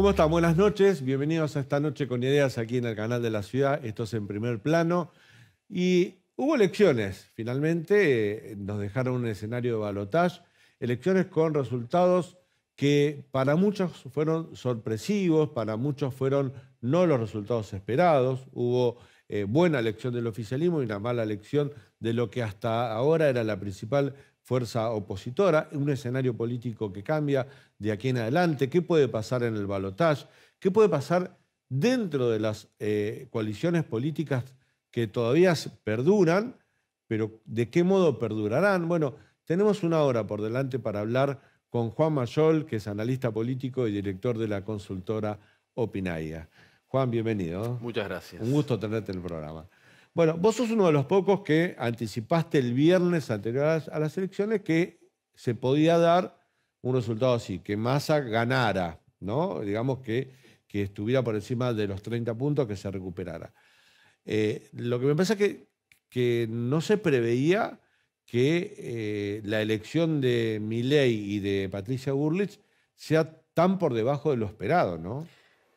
¿Cómo están? Buenas noches. Bienvenidos a esta noche con ideas aquí en el canal de la ciudad. Esto es En Primer Plano. Y hubo elecciones. Finalmente nos dejaron un escenario de balotaje. Elecciones con resultados que para muchos fueron sorpresivos, para muchos fueron no los resultados esperados. Hubo buena elección del oficialismo y una mala elección de lo que hasta ahora era la principal fuerza opositora, un escenario político que cambia de aquí en adelante. ¿Qué puede pasar en el balotaje? ¿Qué puede pasar dentro de las coaliciones políticas que todavía perduran? Pero ¿de qué modo perdurarán? Bueno, tenemos una hora por delante para hablar con Juan Mayol, que es analista político y director de la consultora Opinaya. Juan, bienvenido. Muchas gracias. Un gusto tenerte en el programa. Bueno, vos sos uno de los pocos que anticipaste el viernes anterior a las elecciones que se podía dar un resultado así, que Massa ganara, ¿no? Digamos que estuviera por encima de los 30 puntos, que se recuperara. Lo que me pasa es que no se preveía que la elección de Milei y de Patricia Bullrich sea tan por debajo de lo esperado, ¿no?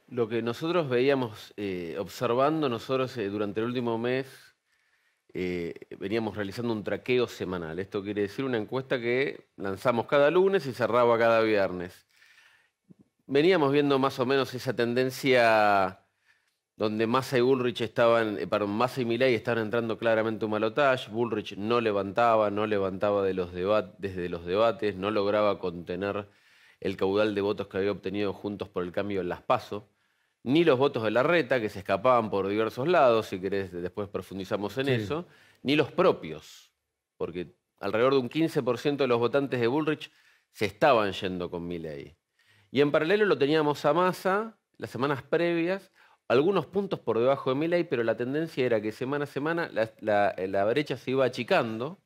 Lo que nosotros veíamos observando, nosotros durante el último mes veníamos realizando un traqueo semanal. Esto quiere decir una encuesta que lanzamos cada lunes y cerraba cada viernes. Veníamos viendo más o menos esa tendencia donde Massa y Bullrich estaban, Massa y Milei estaban entrando claramente un balotaje. Bullrich no levantaba desde los debates, no lograba contener el caudal de votos que había obtenido Juntos por el Cambio en las PASO, ni los votos de Larreta, que se escapaban por diversos lados, si querés después profundizamos en eso, ni los propios, porque alrededor de un 15% de los votantes de Bullrich se estaban yendo con Milei. Y en paralelo lo teníamos a Massa, las semanas previas, algunos puntos por debajo de Milei, pero la tendencia era que semana a semana la brecha se iba achicando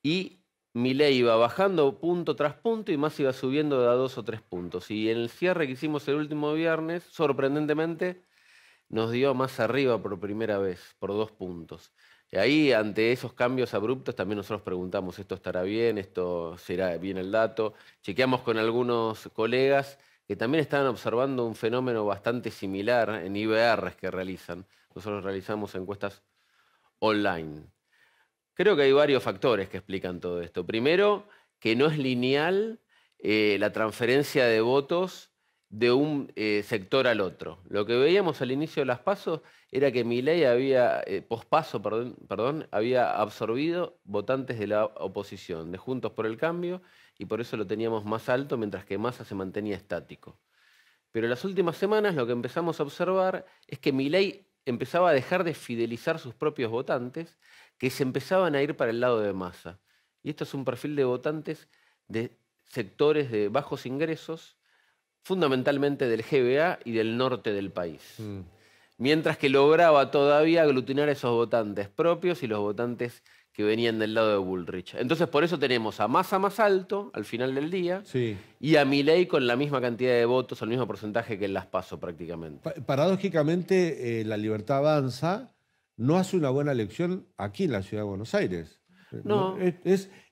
y Milei iba bajando punto tras punto y Massa iba subiendo de a 2 o 3 puntos. Y en el cierre que hicimos el último viernes, sorprendentemente, nos dio más arriba por primera vez, por 2 puntos. Y ahí, ante esos cambios abruptos, también nosotros preguntamos, ¿esto estará bien? ¿Esto será bien el dato? Chequeamos con algunos colegas que también estaban observando un fenómeno bastante similar en IBRs que realizan. Nosotros realizamos encuestas online. Creo que hay varios factores que explican todo esto. Primero, que no es lineal la transferencia de votos de un sector al otro. Lo que veíamos al inicio de las PASO era que Milei había absorbido votantes de la oposición, de Juntos por el Cambio, y por eso lo teníamos más alto, mientras que Massa se mantenía estático. Pero en las últimas semanas lo que empezamos a observar es que Milei empezaba a dejar de fidelizar sus propios votantes, que se empezaban a ir para el lado de Massa. Y esto es un perfil de votantes de sectores de bajos ingresos, fundamentalmente del GBA y del norte del país. Mientras que lograba todavía aglutinar a esos votantes propios y los votantes que venían del lado de Bullrich. Entonces por eso tenemos a Massa más alto al final del día y a Milei con la misma cantidad de votos, el mismo porcentaje que en las PASO prácticamente. Paradójicamente, La Libertad Avanza no hace una buena elección aquí en la Ciudad de Buenos Aires. No.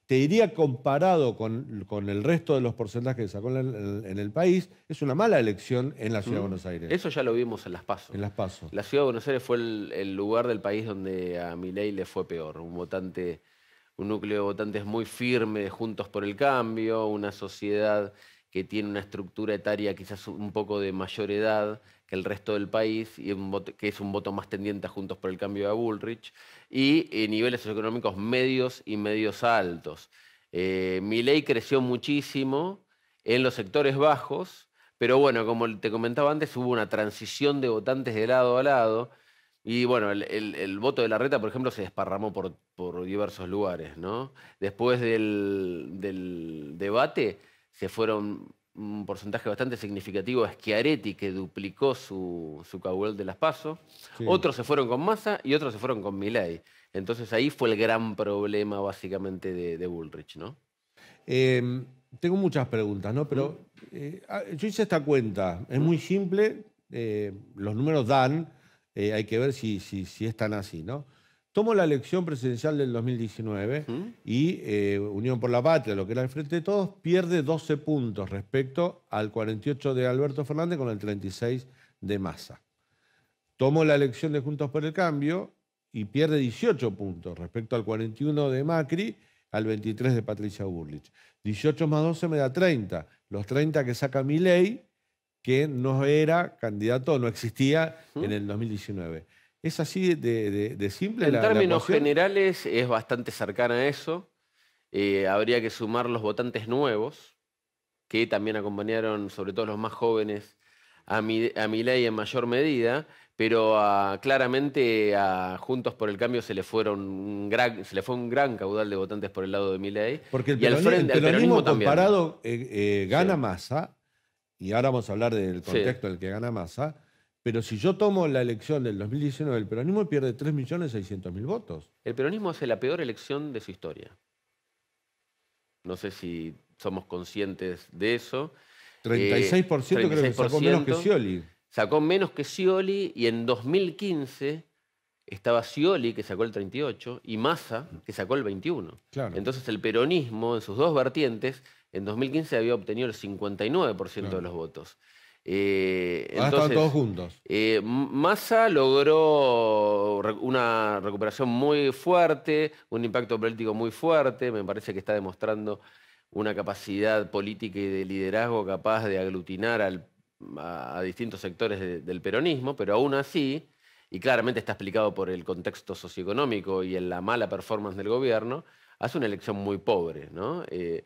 Te diría, comparado con el resto de los porcentajes que sacó en el país, es una mala elección en la Ciudad de Buenos Aires. Eso ya lo vimos en las PASO. En las PASO. La Ciudad de Buenos Aires fue el lugar del país donde a Milei le fue peor. Un núcleo de votantes muy firme de Juntos por el Cambio, una sociedad que tiene una estructura etaria quizás un poco de mayor edad que el resto del país, y que es un voto más tendiente a Juntos por el Cambio a Bullrich, y niveles socioeconómicos medios y medios altos. Milei creció muchísimo en los sectores bajos, pero bueno, como te comentaba antes, hubo una transición de votantes de lado a lado, y bueno, el voto de Larreta, por ejemplo, se desparramó por diversos lugares, ¿no? Después del debate se fueron un porcentaje bastante significativo a Schiaretti, que duplicó su caudal de las PASO. Otros se fueron con Massa y otros se fueron con Milei. Entonces ahí fue el gran problema básicamente de Bullrich, ¿no? Tengo muchas preguntas, ¿no? Pero yo hice esta cuenta, es muy simple, los números dan, hay que ver si es tan así, ¿no? Tomo la elección presidencial del 2019 y Unión por la Patria, lo que era el Frente de Todos, pierde 12 puntos respecto al 48 de Alberto Fernández con el 36 de Massa. Tomo la elección de Juntos por el Cambio y pierde 18 puntos respecto al 41 de Macri, al 23 de Patricia Bullrich. 18 más 12 me da 30. Los 30 que saca Milei, que no era candidato, no existía en el 2019. ¿Es así de simple En la términos ecuación? generales es bastante cercana a eso. Habría que sumar los votantes nuevos, que también acompañaron, sobre todo los más jóvenes, a Milei en mayor medida, pero claramente a Juntos por el Cambio se le fue un gran caudal de votantes por el lado de Milei. Porque Y al peronismo también. comparado gana Sí. Massa, y ahora vamos a hablar del contexto en el que gana Massa, pero si yo tomo la elección del 2019, el peronismo pierde 3.600.000 votos. El peronismo hace la peor elección de su historia. No sé si somos conscientes de eso. 36% creo que sacó menos que Scioli. Sacó menos que Scioli y en 2015 estaba Scioli, que sacó el 38%, y Massa, que sacó el 21%. Claro. Entonces el peronismo, en sus dos vertientes, en 2015 había obtenido el 59% de los votos. Ahora estaban todos juntos. Massa logró una recuperación muy fuerte, un impacto político muy fuerte. Me parece que está demostrando una capacidad política y de liderazgo capaz de aglutinar a distintos sectores del peronismo, pero aún así, y claramente está explicado por el contexto socioeconómico y en la mala performance del gobierno, hace una elección muy pobre, ¿no? Que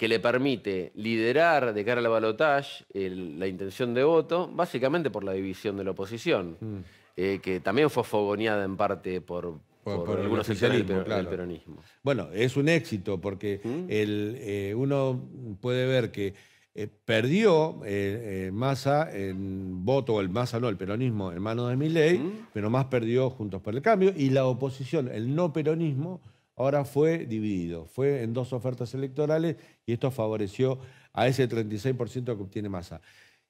le permite liderar de cara al balotaje la intención de voto, básicamente por la división de la oposición, que también fue fogoneada en parte por algunos sectores del peronismo. Bueno, es un éxito porque uno puede ver que perdió Massa en voto, el Massa no, el peronismo en manos de Milei, pero más perdió Juntos por el Cambio, y la oposición, el no peronismo, ahora fue dividido, fue en dos ofertas electorales y esto favoreció a ese 36% que obtiene Massa.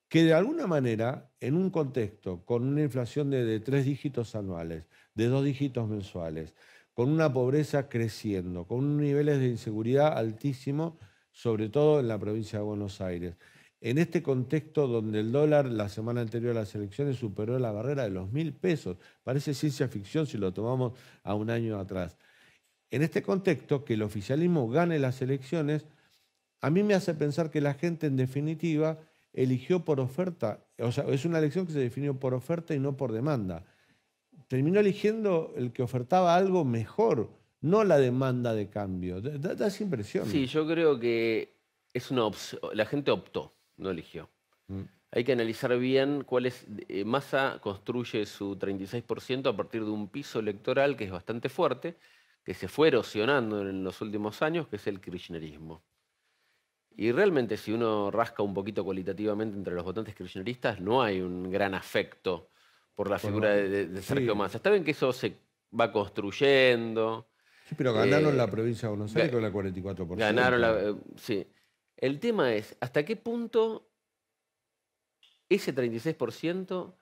Que de alguna manera, en un contexto con una inflación de 3 dígitos anuales, de 2 dígitos mensuales, con una pobreza creciendo, con unos niveles de inseguridad altísimos, sobre todo en la provincia de Buenos Aires, en este contexto donde el dólar la semana anterior a las elecciones superó la barrera de los 1.000 pesos, parece ciencia ficción si lo tomamos a un año atrás. En este contexto, que el oficialismo gane las elecciones, a mí me hace pensar que la gente, en definitiva, eligió por oferta. O sea, es una elección que se definió por oferta y no por demanda. Terminó eligiendo el que ofertaba algo mejor, no la demanda de cambio. Da esa impresión. Sí, yo creo que es una opción. La gente optó, no eligió. Hay que analizar bien cuál es. Massa construye su 36% a partir de un piso electoral que es bastante fuerte, que se fue erosionando en los últimos años, que es el kirchnerismo. Y realmente, si uno rasca un poquito cualitativamente entre los votantes kirchneristas, no hay un gran afecto por la figura de Sergio Massa. Está bien que eso se va construyendo. Sí, pero ganaron la provincia de Buenos Aires con el 44%. Ganaron sí. El tema es, ¿hasta qué punto ese 36%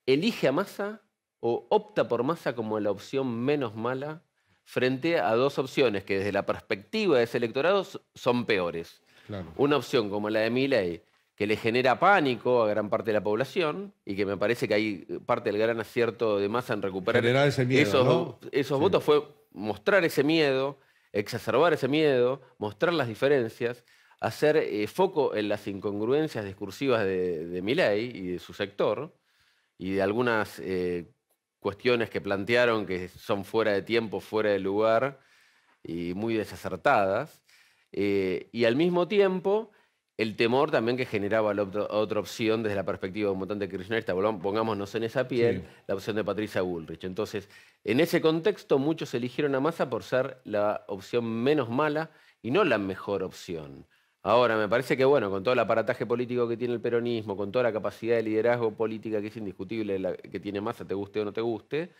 elige a Massa o opta por Massa como la opción menos mala frente a dos opciones que desde la perspectiva de ese electorado son peores? Claro. Una opción como la de Milei, que le genera pánico a gran parte de la población y que me parece que hay parte del gran acierto de Massa en recuperar Generar ese miedo, esos votos, fue mostrar ese miedo, exacerbar ese miedo, mostrar las diferencias, hacer foco en las incongruencias discursivas de Milei y de su sector y de algunas cuestiones que plantearon que son fuera de tiempo, fuera de lugar y muy desacertadas. Y al mismo tiempo, el temor también que generaba la otra opción desde la perspectiva de un votante kirchnerista, pongámonos en esa piel, la opción de Patricia Bullrich. Entonces, en ese contexto, muchos eligieron a Massa por ser la opción menos mala y no la mejor opción. Ahora, me parece que, bueno, con todo el aparataje político que tiene el peronismo, con toda la capacidad de liderazgo política que es indiscutible, que tiene Massa, te guste o no te guste,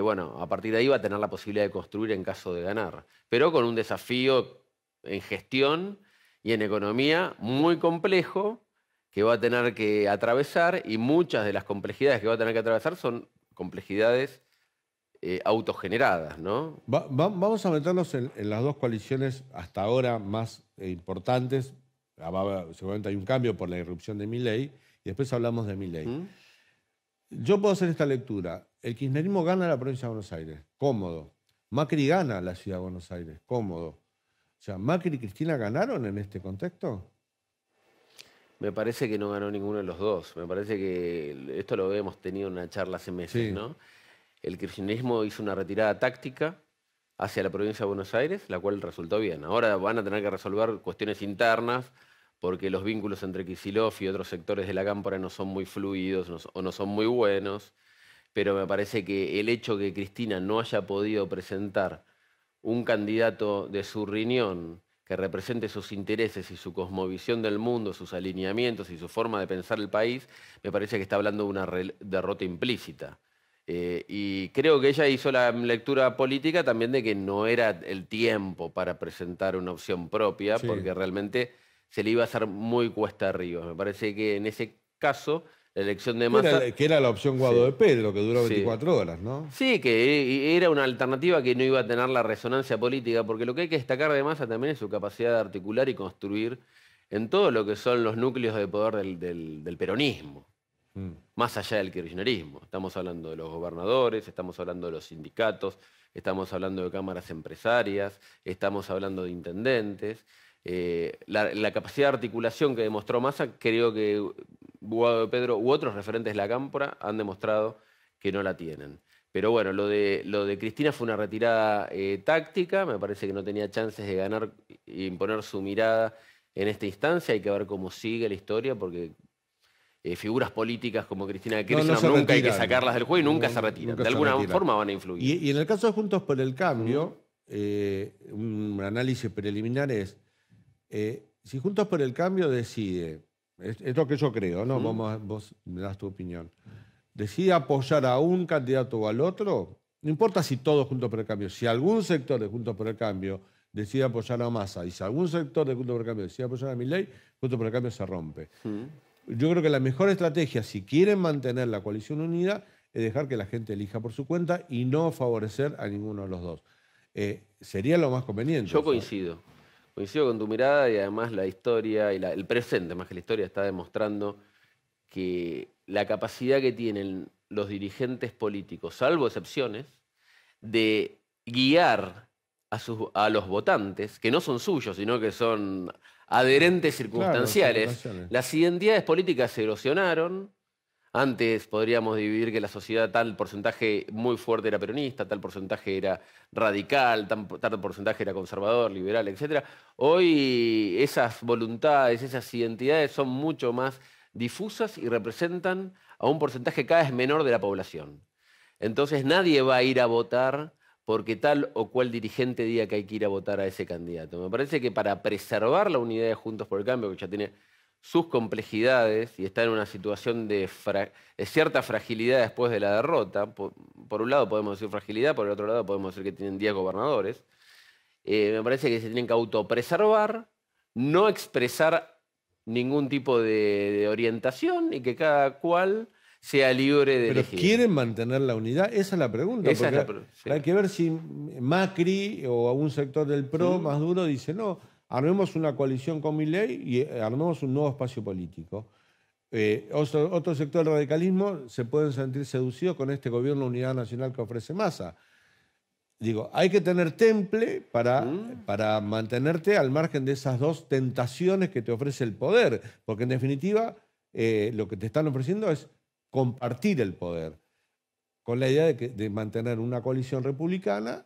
bueno, a partir de ahí va a tener la posibilidad de construir en caso de ganar. Pero con un desafío en gestión y en economía muy complejo que va a tener que atravesar, y muchas de las complejidades que va a tener que atravesar son complejidades autogeneradas, ¿no? Vamos a meternos en las dos coaliciones hasta ahora más importantes. Seguramente hay un cambio por la irrupción de Milei y después hablamos de Milei. ¿Mm? Yo puedo hacer esta lectura. El kirchnerismo gana la provincia de Buenos Aires, cómodo. Macri gana la ciudad de Buenos Aires, cómodo. O sea, ¿Macri y Cristina ganaron en este contexto? Me parece que no ganó ninguno de los dos. Me parece que esto lo hemos tenido en una charla hace meses, Sí. ¿no? El kirchnerismo hizo una retirada táctica hacia la provincia de Buenos Aires, la cual resultó bien. Ahora van a tener que resolver cuestiones internas porque los vínculos entre Kicillof y otros sectores de la Cámpora no son muy fluidos o no son muy buenos, pero me parece que el hecho que Cristina no haya podido presentar un candidato de su riñón que represente sus intereses y su cosmovisión del mundo, sus alineamientos y su forma de pensar el país, me parece que está hablando de una derrota implícita. Y creo que ella hizo la lectura política también de que no era el tiempo para presentar una opción propia, Sí. porque realmente se le iba a hacer muy cuesta arriba. Me parece que en ese caso la elección de Massa... Que era la opción Guado Sí. de Pedro, que duró Sí. 24 horas, ¿no? Sí, que era una alternativa que no iba a tener la resonancia política, porque lo que hay que destacar de Massa también es su capacidad de articular y construir en todo lo que son los núcleos de poder del peronismo, más allá del kirchnerismo. Estamos hablando de los gobernadores, estamos hablando de los sindicatos, estamos hablando de cámaras empresarias, estamos hablando de intendentes. La capacidad de articulación que demostró Massa, creo que Guado de Pedro u otros referentes de la Cámpora han demostrado que no la tienen. Pero bueno, lo de Cristina fue una retirada táctica, me parece que no tenía chances de ganar e imponer su mirada en esta instancia. Hay que ver cómo sigue la historia, porque figuras políticas como Cristina Kirchner se nunca hay que retiran. sacarlas del juego y nunca se retiran. Nunca De se alguna retiran. forma van a influir. Y en el caso de Juntos por el Cambio, un análisis preliminar es, si Juntos por el Cambio decide, es lo que yo creo, ¿no? Vos me das tu opinión, decide apoyar a un candidato o al otro, no importa si todos Juntos por el Cambio, si algún sector de Juntos por el Cambio decide apoyar a Massa y si algún sector de Juntos por el Cambio decide apoyar a Milei, Juntos por el Cambio se rompe. Yo creo que la mejor estrategia, si quieren mantener la coalición unida, es dejar que la gente elija por su cuenta y no favorecer a ninguno de los dos. Sería lo más conveniente. Yo coincido. Coincido con tu mirada y además la historia y el presente, más que la historia, está demostrando que la capacidad que tienen los dirigentes políticos, salvo excepciones, de guiar a los votantes, que no son suyos, sino que son adherentes circunstanciales. Claro, circunstanciales. Las identidades políticas se erosionaron. Antes podríamos dividir que la sociedad, tal porcentaje muy fuerte era peronista, tal porcentaje era radical, tal porcentaje era conservador, liberal, etc. Hoy esas voluntades, esas identidades son mucho más difusas y representan a un porcentaje cada vez menor de la población. Entonces nadie va a ir a votar porque tal o cual dirigente diga que hay que ir a votar a ese candidato. Me parece que para preservar la unidad de Juntos por el Cambio, que ya tiene sus complejidades y está en una situación de cierta fragilidad después de la derrota, por un lado podemos decir fragilidad, por el otro lado podemos decir que tienen 10 gobernadores, me parece que se tienen que autopreservar, no expresar ningún tipo de orientación y que cada cual sea libre de Pero elegir. ¿quieren mantener la unidad? Esa es la pregunta. Esa es Sí. Hay que ver si Macri o algún sector del PRO más duro dice, no, armemos una coalición con Milei y armemos un nuevo espacio político. Otro sector del radicalismo se pueden sentir seducidos con este gobierno de unidad nacional que ofrece Massa. Digo, hay que tener temple para mantenerte al margen de esas dos tentaciones que te ofrece el poder, porque en definitiva lo que te están ofreciendo es compartir el poder, con la idea de mantener una coalición republicana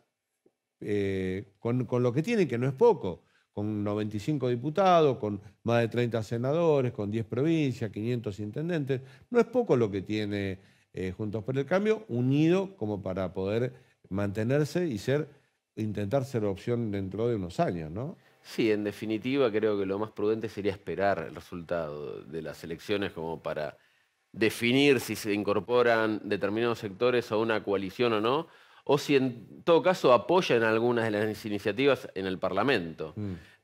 con lo que tiene, que no es poco, con 95 diputados, con más de 30 senadores, con 10 provincias, 500 intendentes. No es poco lo que tiene Juntos por el Cambio, unido como para poder mantenerse y intentar ser opción dentro de unos años, ¿no? Sí, en definitiva creo que lo más prudente sería esperar el resultado de las elecciones como para definir si se incorporan determinados sectores a una coalición o no, o si en todo caso apoyan algunas de las iniciativas en el Parlamento.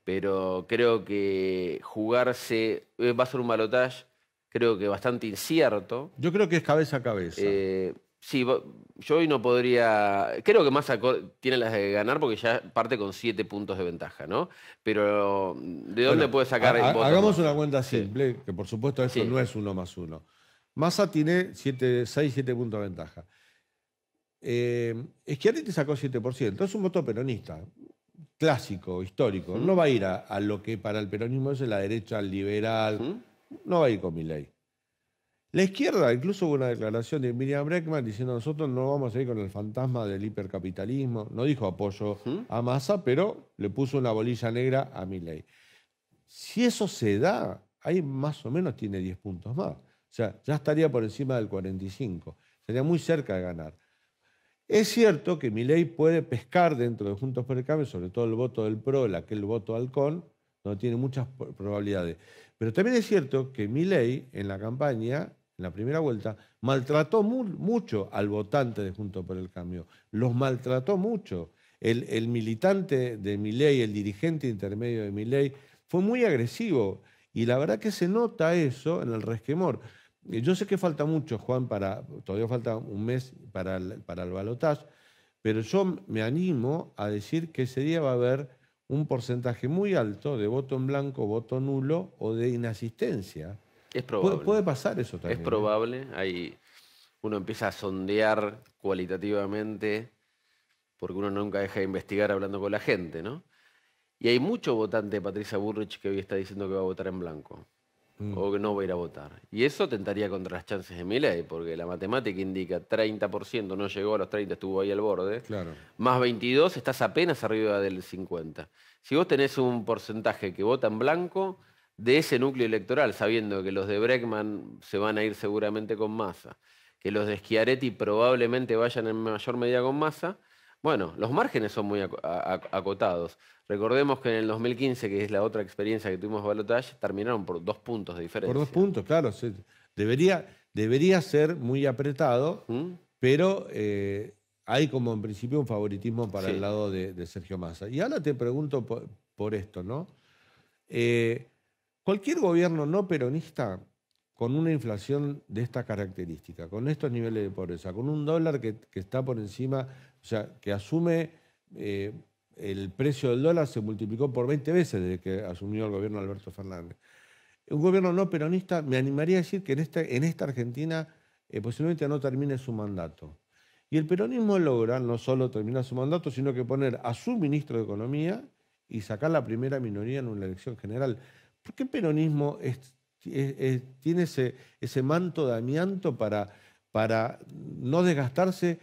Pero creo que jugarse, va a ser un balotaje, creo que bastante incierto. Yo creo que es cabeza a cabeza. Sí, yo hoy no podría. Creo que Massa tiene las de ganar porque ya parte con 7 puntos de ventaja, ¿no? Pero ¿de dónde Bueno, puede sacar votos hagamos una Massa? cuenta Sí, simple, que por supuesto esto sí. no es 1+1. Massa tiene 6, 7 puntos de ventaja. Schiaretti sacó 7%, es un voto peronista, clásico, histórico. No ¿Mm? va a ir a lo que para el peronismo es la derecha liberal, ¿Mm? no va a ir con Milei. La izquierda, incluso hubo una declaración de Miriam Bregman diciendo nosotros no vamos a ir con el fantasma del hipercapitalismo. No dijo apoyo ¿Mm? a Massa, pero le puso una bolilla negra a Milei. Si eso se da, ahí más o menos tiene 10 puntos más. O sea, ya estaría por encima del 45. Sería muy cerca de ganar. Es cierto que Milei puede pescar dentro de Juntos por el Cambio, sobre todo el voto del PRO, aquel voto halcón, donde tiene muchas probabilidades. Pero también es cierto que Milei en la campaña, en la primera vuelta, maltrató mucho al votante de Juntos por el Cambio. Los maltrató mucho. El militante de Milei, el dirigente intermedio de Milei, fue muy agresivo. Y la verdad que se nota eso en el resquemor. Yo sé que falta mucho, Juan, todavía falta un mes para el balotaje, pero yo me animo a decir que ese día va a haber un porcentaje muy alto de voto en blanco, voto nulo o de inasistencia. Es probable. Puede pasar eso también. Es probable. Ahí uno empieza a sondear cualitativamente, porque uno nunca deja de investigar hablando con la gente, ¿no? Y hay mucho votante de Patricia Bullrich que hoy está diciendo que va a votar en blanco. O que no va a ir a votar. Y eso tentaría contra las chances de Milei, porque la matemática indica 30%, no llegó a los 30, estuvo ahí al borde. Claro. Más 22, estás apenas arriba del 50. Si vos tenés un porcentaje que vota en blanco, de ese núcleo electoral, sabiendo que los de Bregman se van a ir seguramente con Massa, que los de Schiaretti probablemente vayan en mayor medida con Massa, bueno, los márgenes son muy acotados. Recordemos que en el 2015, que es la otra experiencia que tuvimos balotaje, terminaron por 2 puntos de diferencia. Por 2 puntos, claro. Debería ser muy apretado, ¿Mm? pero hay como en principio un favoritismo para el lado de Sergio Massa. Y ahora te pregunto por esto, ¿no? Cualquier gobierno no peronista con una inflación de esta característica, con estos niveles de pobreza, con un dólar que está por encima, o sea, que asume el precio del dólar se multiplicó por 20 veces desde que asumió el gobierno de Alberto Fernández. Un gobierno no peronista, me animaría a decir que en esta Argentina posiblemente no termine su mandato. Y el peronismo logra no solo terminar su mandato, sino que poner a su ministro de Economía y sacar la primera minoría en una elección general. ¿Por qué el peronismo tiene ese manto de amianto para no desgastarse,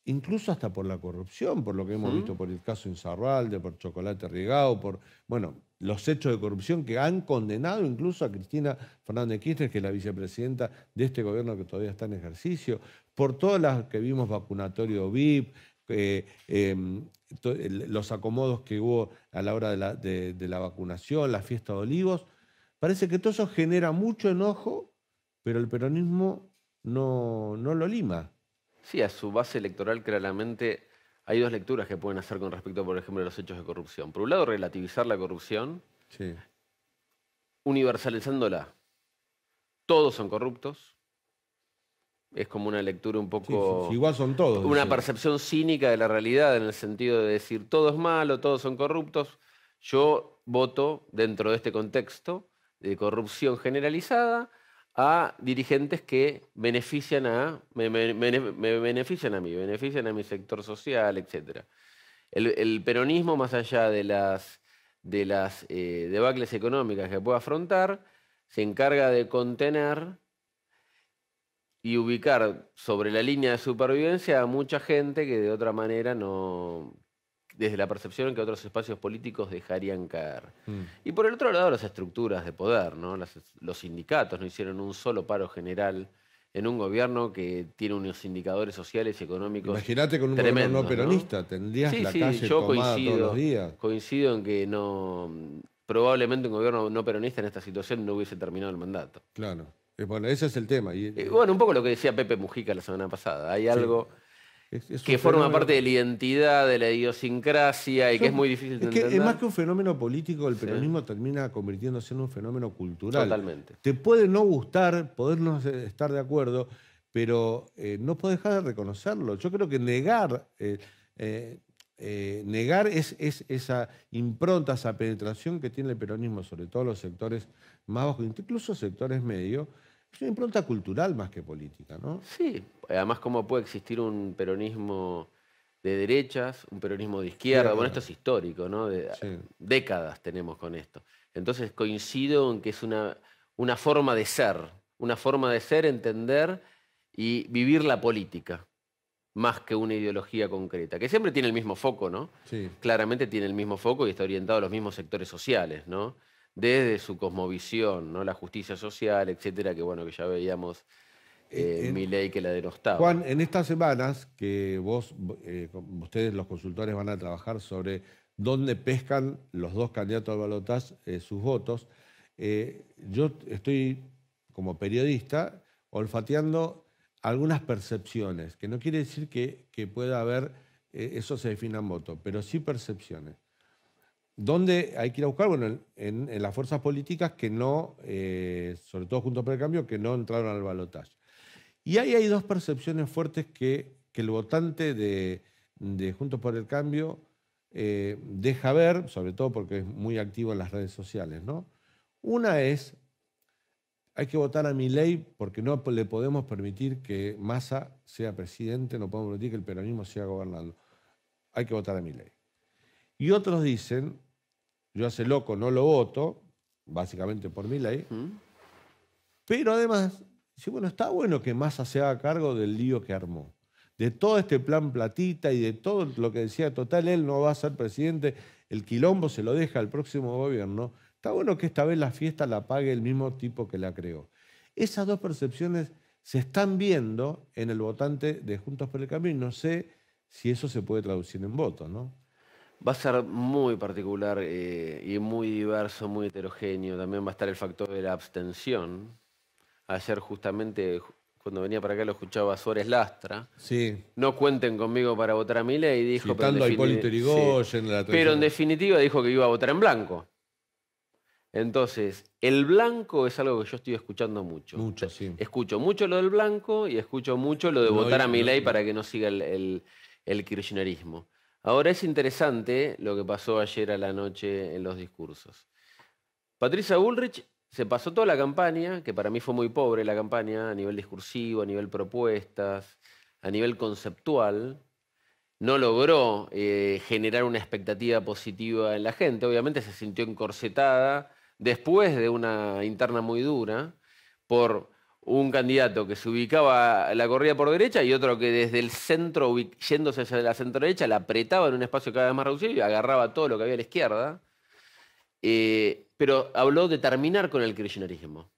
incluso hasta por la corrupción, por lo que hemos visto por el caso Insaurralde, por Chocolate Rigao, por los hechos de corrupción que han condenado incluso a Cristina Fernández de Kirchner, que es la vicepresidenta de este gobierno que todavía está en ejercicio, por todas las que vimos vacunatorio VIP, los acomodos que hubo a la hora de la vacunación, la fiesta de olivos? Parece que todo eso genera mucho enojo, pero el peronismo no lo lima. Sí, a su base electoral claramente hay 2 lecturas que pueden hacer con respecto, por ejemplo, a los hechos de corrupción. Por un lado, relativizar la corrupción, Sí. universalizándola. Todos son corruptos. Es como una lectura un poco... Sí, igual son todos. Una percepción cínica de la realidad en el sentido de decir todo es malo, todos son corruptos. Yo voto dentro de este contexto de corrupción generalizada a dirigentes que me benefician a mí, benefician a mi sector social, etc. El peronismo, más allá de las debacles económicas que pueda afrontar, se encarga de contener y ubicar sobre la línea de supervivencia a mucha gente que de otra manera no, desde la percepción que otros espacios políticos dejarían caer. Y por el otro lado, las estructuras de poder, ¿no? Los sindicatos no hicieron un solo paro general en un gobierno que tiene unos indicadores sociales y económicos. Imagínate con un tremendos, gobierno no peronista, ¿no? tendrías la Sí, calle yo tomada todos los días. coincido en que probablemente un gobierno no peronista en esta situación no hubiese terminado el mandato. Claro. Bueno, ese es el tema. Bueno, un poco lo que decía Pepe Mujica la semana pasada. Hay algo que forma fenómeno... parte de la identidad, de la idiosincrasia y que es muy difícil de entender. Es más que un fenómeno político, el peronismo termina convirtiéndose en un fenómeno cultural. Totalmente. Te puede no gustar, poder no estar de acuerdo, pero no puedo dejar de reconocerlo. Yo creo que negar es esa impronta, esa penetración que tiene el peronismo, sobre todo los sectores más bajos, incluso sectores medios, es una impronta cultural más que política, ¿no? Sí, además cómo puede existir un peronismo de derechas, un peronismo de izquierda. Bueno, Izquierda, esto es histórico, ¿no? sí. Décadas tenemos con esto. Entonces coincido en que es una forma de ser, entender y vivir la política, más que una ideología concreta, que siempre tiene el mismo foco, ¿no? Sí. Claramente tiene el mismo foco y está orientado a los mismos sectores sociales, ¿no? Desde su cosmovisión, ¿no? La justicia social, etcétera, que bueno, que ya veíamos Milei que la denostaba. Juan, en estas semanas que ustedes los consultores van a trabajar sobre dónde pescan los dos candidatos al balotaje sus votos, yo estoy como periodista olfateando algunas percepciones, que no quiere decir que pueda haber, eso se defina en voto, pero sí percepciones. ¿Dónde hay que ir a buscar? Bueno, en las fuerzas políticas que no, sobre todo Juntos por el Cambio, que no entraron al balotaje. Y ahí hay dos percepciones fuertes que el votante de Juntos por el Cambio deja ver, sobre todo porque es muy activo en las redes sociales, ¿no? Una es, hay que votar a Milei porque no le podemos permitir que Massa sea presidente, no podemos permitir que el peronismo siga gobernando. Hay que votar a Milei. Y otros dicen, yo a ese loco no lo voto, básicamente por Milei, pero además, dice, bueno, está bueno que Massa se haga cargo del lío que armó, de todo este plan platita y de todo lo que decía, total, él no va a ser presidente, el quilombo se lo deja al próximo gobierno. Está bueno que esta vez la fiesta la pague el mismo tipo que la creó. Esas dos percepciones se están viendo en el votante de Juntos por el Cambio y no sé si eso se puede traducir en votos, ¿no? Va a ser muy particular y muy diverso, muy heterogéneo. También va a estar el factor de la abstención. Ayer justamente, cuando venía para acá, lo escuchaba a Suárez Lastra. Sí. No cuenten conmigo para votar a Milei, dijo. Citando a Hipólito Yrigoyen, la pero en tradición. definitiva dijo que iba a votar en blanco. Entonces, el blanco es algo que yo estoy escuchando mucho. Mucho, sí. Escucho mucho lo del blanco y escucho mucho lo de votar a Milei para que no siga el kirchnerismo. Ahora es interesante lo que pasó ayer a la noche en los discursos. Patricia Bullrich se pasó toda la campaña, que para mí fue muy pobre la campaña, a nivel discursivo, a nivel propuestas, a nivel conceptual. No logró generar una expectativa positiva en la gente. Obviamente se sintió encorsetada después de una interna muy dura por un candidato que se ubicaba la corrida por derecha y otro que desde el centro, yéndose hacia la centro derecha, la apretaba en un espacio cada vez más reducido y agarraba todo lo que había a la izquierda. Pero habló de terminar con el kirchnerismo.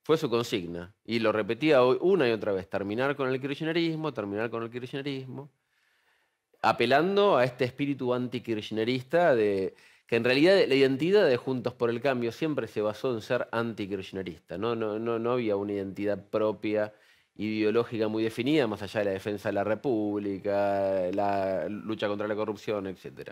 Fue su consigna. Y lo repetía hoy una y otra vez. Terminar con el kirchnerismo, terminar con el kirchnerismo. Apelando a este espíritu antikirchnerista que en realidad la identidad de Juntos por el Cambio siempre se basó en ser antikirchnerista. No había una identidad propia, ideológica muy definida, más allá de la defensa de la República, la lucha contra la corrupción, etc.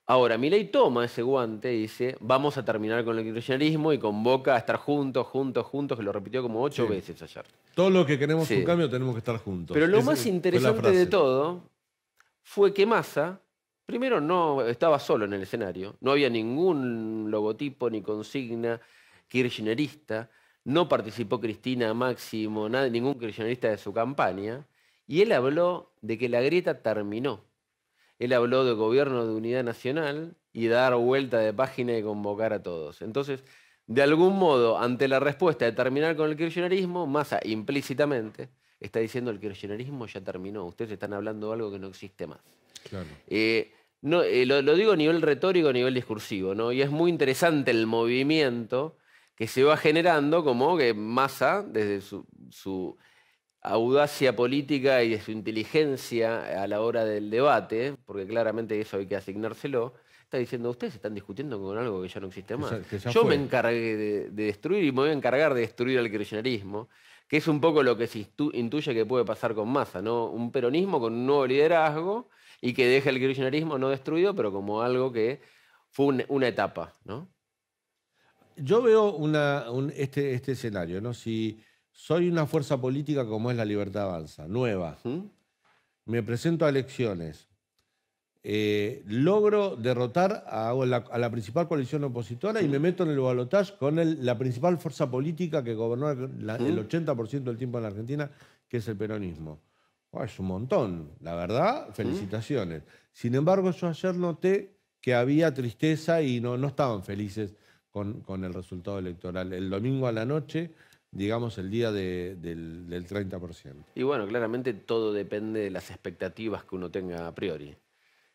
Ahora, Milei toma ese guante y dice, vamos a terminar con el kirchnerismo y convoca a estar juntos, que lo repitió como 8 veces ayer. Todo lo que queremos un cambio tenemos que estar juntos. Pero lo más interesante de todo fue que Massa, primero, no estaba solo en el escenario, no había ningún logotipo ni consigna kirchnerista, no participó Cristina Máximo, ningún kirchnerista de su campaña, y él habló de que la grieta terminó. Él habló de gobierno de unidad nacional y dar vuelta de página y convocar a todos. Entonces, de algún modo, ante la respuesta de terminar con el kirchnerismo, Massa implícitamente está diciendo el kirchnerismo ya terminó. Ustedes están hablando de algo que no existe más. Claro. Lo digo a nivel retórico, a nivel discursivo, ¿no? Y es muy interesante el movimiento que se va generando, como que Massa, desde su audacia política y de su inteligencia a la hora del debate, porque claramente eso hay que asignárselo, está diciendo, ustedes están discutiendo con algo que ya no existe más. Yo me encargué de destruir y me voy a encargar de destruir al kirchnerismo, que es un poco lo que se intuye que puede pasar con Massa, ¿no? Un peronismo con un nuevo liderazgo y que deje el kirchnerismo no destruido, pero como algo que fue una etapa, ¿no? Yo veo este escenario, ¿no? Si soy una fuerza política como es la Libertad Avanza, nueva. ¿Mm? Me presento a elecciones. Logro derrotar a la principal coalición opositora y me meto en el balotaje con la principal fuerza política que gobernó el 80% del tiempo en la Argentina, que es el peronismo. Es un montón, la verdad, felicitaciones. Sin embargo, yo ayer noté que había tristeza y no estaban felices con el resultado electoral. El domingo a la noche, digamos, el día del 30%. Y bueno, claramente todo depende de las expectativas que uno tenga a priori.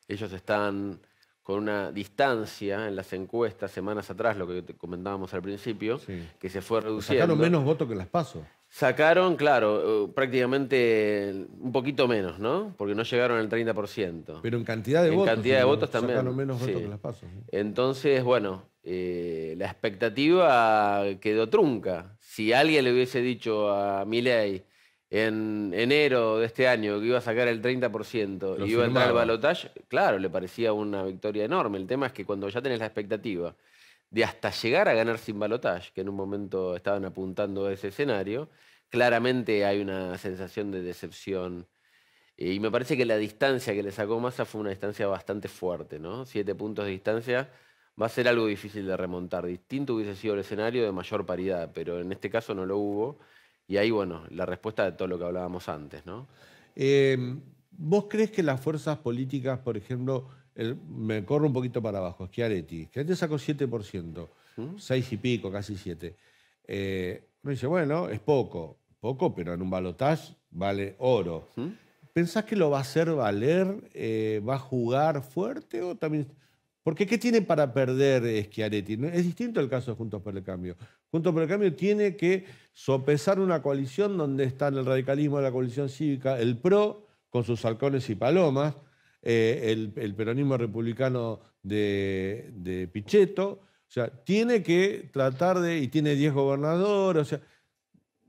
Ellos están con una distancia en las encuestas semanas atrás, lo que comentábamos al principio, Sí. que se fue reduciendo. Sacaron menos votos que las PASO. Sacaron, claro, prácticamente un poquito menos, ¿no? Porque no llegaron al 30%. Pero en cantidad de votos. En cantidad de votos también. Sacaron menos votos sí. que las PASO. ¿Sí? Entonces, bueno, la expectativa quedó trunca. Si alguien le hubiese dicho a Milei en enero de este año que iba a sacar el 30% y iba a entrar al balotaje, claro, le parecía una victoria enorme. El tema es que cuando ya tenés la expectativa de hasta llegar a ganar sin balotaje, que en un momento estaban apuntando a ese escenario, claramente hay una sensación de decepción. Y me parece que la distancia que le sacó Massa fue una distancia bastante fuerte, ¿no? 7 puntos de distancia va a ser algo difícil de remontar. Distinto hubiese sido el escenario de mayor paridad, pero en este caso no lo hubo. Y ahí, bueno, la respuesta de todo lo que hablábamos antes, ¿no? ¿Vos crees que las fuerzas políticas, por ejemplo, me corro un poquito para abajo, Schiaretti sacó 7%, 6 y pico, casi 7. Uno dice, bueno, es poco, pero en un balotaje vale oro. ¿Pensás que lo va a hacer valer? ¿Va a jugar fuerte o también...? Porque ¿qué tiene para perder Schiaretti? Es distinto el caso de Juntos por el Cambio. Juntos por el Cambio tiene que sopesar una coalición donde están el radicalismo de la coalición cívica, el PRO, con sus halcones y palomas, el peronismo republicano de Pichetto. O sea, tiene que tratar de... Y tiene 10 gobernadores. O sea,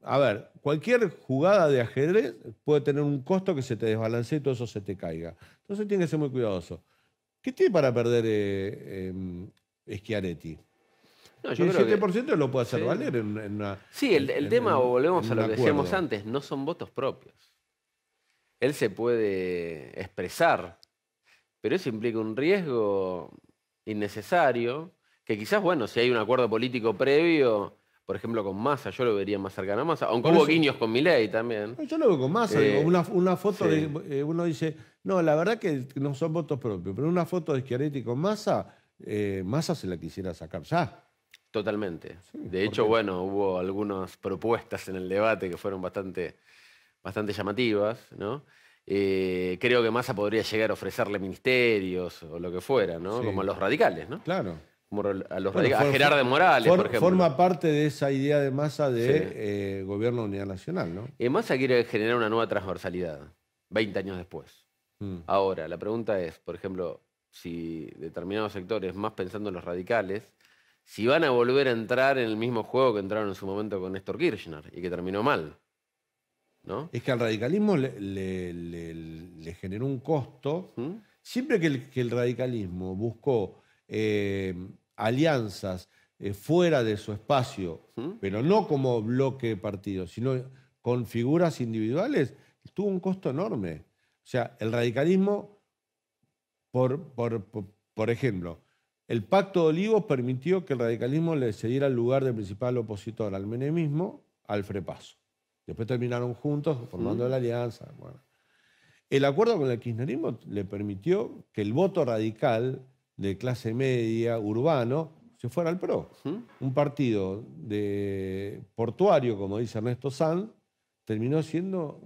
a ver, cualquier jugada de ajedrez puede tener un costo que se te desbalancee y todo eso se te caiga. Entonces tiene que ser muy cuidadoso. ¿Qué tiene para perder Schiaretti? No, yo el 7% lo puede hacer valer en una... Sí, el tema, volvemos a lo que decíamos antes, no son votos propios. Él se puede expresar, pero eso implica un riesgo innecesario, que quizás, bueno, si hay un acuerdo político previo, por ejemplo con Massa, yo lo vería más cercano a Massa, aunque hubo guiños con Milei también. Yo lo veo con Massa, digo, una foto de... uno dice, no, la verdad que no son votos propios, pero una foto de Schiaretti con Massa, Massa se la quisiera sacar ya. Totalmente. Sí, de hecho, bueno, hubo algunas propuestas en el debate que fueron bastante llamativas, ¿no? Creo que Massa podría llegar a ofrecerle ministerios o lo que fuera, ¿no? Sí. Como a los radicales, ¿no? Claro. Como a los radicales. A Gerardo Morales, por ejemplo. Forma parte de esa idea de Massa de gobierno de unidad nacional, ¿no? Massa quiere generar una nueva transversalidad, 20 años después. Ahora, la pregunta es, por ejemplo, si determinados sectores, más pensando en los radicales, si van a volver a entrar en el mismo juego que entraron en su momento con Néstor Kirchner y que terminó mal, ¿no? Es que al radicalismo le generó un costo. Siempre que el radicalismo buscó alianzas fuera de su espacio, pero no como bloque de partidos, sino con figuras individuales, tuvo un costo enorme. O sea, el radicalismo, por ejemplo, el Pacto de Olivos permitió que el radicalismo le cediera el lugar de principal opositor al menemismo al Frepaso. Después terminaron juntos formando la alianza. Bueno. El acuerdo con el kirchnerismo le permitió que el voto radical de clase media, urbano, se fuera al PRO. Un partido de portuario, como dice Ernesto Sanz, terminó siendo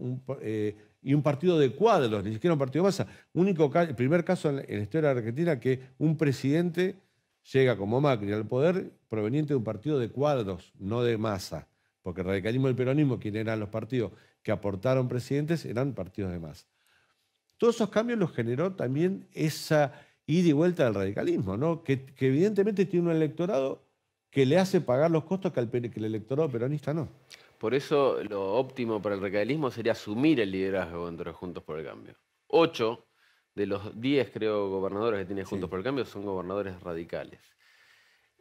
un partido de cuadros, ni siquiera un partido de masa. El primer caso en la historia de Argentina que un presidente llega como Macri al poder proveniente de un partido de cuadros, no de masa. Porque el radicalismo y el peronismo, quienes eran los partidos que aportaron presidentes, eran partidos de masa. Todos esos cambios los generó también esa ida y vuelta del radicalismo, ¿no? Que evidentemente tiene un electorado que le hace pagar los costos que el electorado peronista no. Por eso lo óptimo para el radicalismo sería asumir el liderazgo dentro de Juntos por el Cambio. 8 de los 10, creo, gobernadores que tiene Juntos por el Cambio son gobernadores radicales.